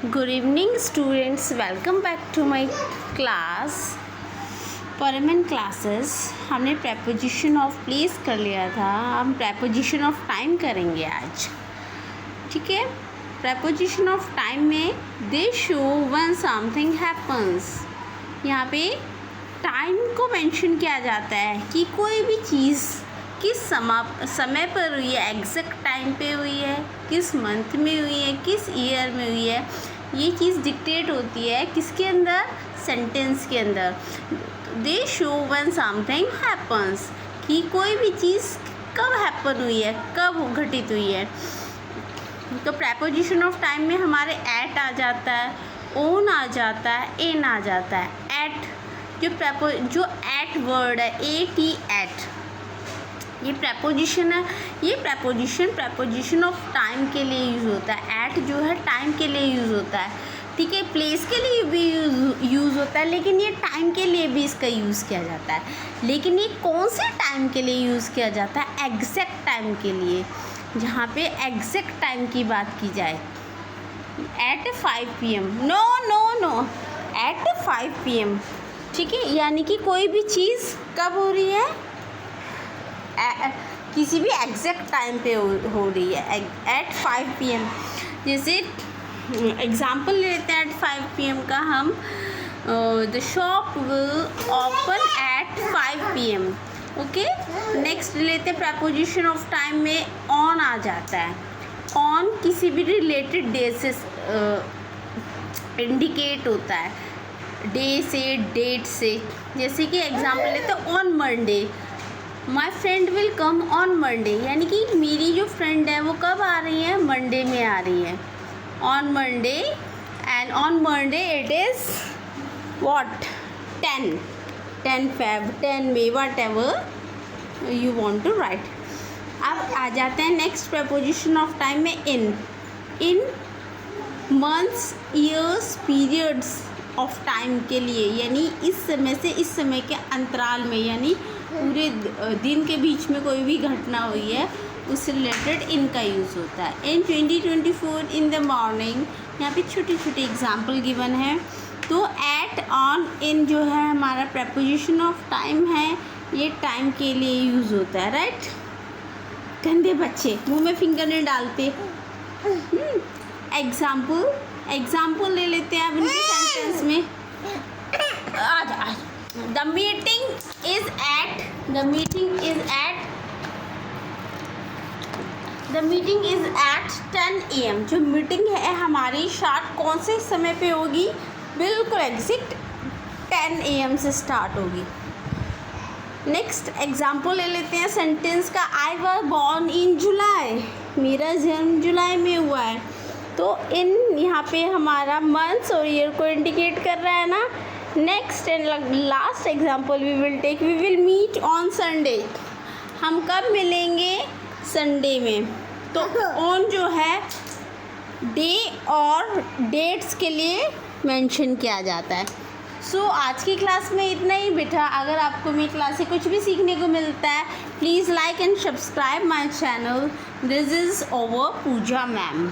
Good evening students, welcome back to my class permanent classes. हमने preposition of place कर लिया था, हम प्रेपोजिशन ऑफ टाइम करेंगे आज। ठीक है, प्रेपोजिशन ऑफ टाइम में दे शो व्हेन समथिंग हैपन्स। यहाँ पे टाइम को मेंशन किया जाता है कि कोई भी चीज़ किस समय पर हुई है, एग्जैक्ट टाइम पे हुई है, किस मंथ में हुई है, किस ईयर में हुई है। ये चीज़ डिक्टेट होती है किसके अंदर, सेंटेंस के अंदर। दे शो व्हेन समथिंग हैपन्स, कि कोई भी चीज़ कब हैपन हुई है, कब घटित हुई है। तो प्रेपोजिशन ऑफ टाइम में हमारे एट आ जाता है, ओन आ जाता है, इन आ जाता है। एट जो एट वर्ड है, एट, ये प्रेपोजिशन है। ये प्रेपोजिशन ऑफ टाइम के लिए यूज़ होता है। एट जो है टाइम के लिए यूज़ होता है। ठीक है, प्लेस के लिए भी यूज़ होता है, लेकिन ये टाइम के लिए भी इसका यूज़ किया जाता है। लेकिन ये कौन से टाइम के लिए यूज़ किया जाता है? एग्जैक्ट टाइम के लिए। जहाँ पे एग्जैक्ट टाइम की बात की जाए, at 5 PM, no at 5 PM। ठीक है, यानी कि कोई भी चीज़ कब हो रही है, किसी भी एग्जैक्ट टाइम पे हो रही है, एट 5 PM। जैसे एग्ज़ाम्पल लेते हैं एट 5 PM का हम, the shop will open at 5 PM। Okay, next लेते हैं प्रेपोजिशन ऑफ टाइम में ऑन आ जाता है। ऑन किसी भी रिलेटेड डे से इंडिकेट होता है, डे से, डेट से। जैसे कि एग्ज़ाम्पल लेते हैं on Monday, my friend will come on Monday, यानी कि मेरी जो फ्रेंड है वो कब आ रही है, मंडे में आ रही है, on Monday. And on Monday it is what, 10 Feb, 10 May, whatever you want to write. अब आ जाते हैं नेक्स्ट प्रेपोजिशन ऑफ टाइम में in months, years, periods of time के लिए, यानी इस समय से इस समय के अंतराल में, यानी पूरे दिन के बीच में कोई भी घटना हुई है उससे रिलेटेड इनका यूज़ होता है। इन 2024 इन द मॉर्निंग, यहाँ पे छोटी छोटी एग्जाम्पल गिवन है। तो एट, ऑन, इन जो है हमारा प्रेपोजिशन ऑफ टाइम है, ये टाइम के लिए यूज़ होता है। राइट, गंदे बच्चे मुंह में फिंगर नहीं डालते। एग्जाम्पल ले लेते हैं अब इनके सेंटेंस में। The meeting is at 10 AM। जो मीटिंग है हमारी शार्ट कौन से समय पे होगी, बिल्कुल एग्जैक्ट 10 AM से स्टार्ट होगी। नेक्स्ट एग्जाम्पल ले लेते हैं सेंटेंस का, आई वॉज बॉर्न इन जुलाई, मेरा जन्म जुलाई में हुआ है। तो इन यहाँ पे हमारा मंथ्स और ईयर को इंडिकेट कर रहा है ना। Next and last example we will meet on Sunday, हम कब मिलेंगे, संडे में। तो ऑन जो है डे और डेट्स के लिए मेंशन किया जाता है। सो आज की क्लास में इतना ही बेटा। अगर आपको मेरी क्लास से कुछ भी सीखने को मिलता है, please like and subscribe my channel. This is over Pooja ma'am.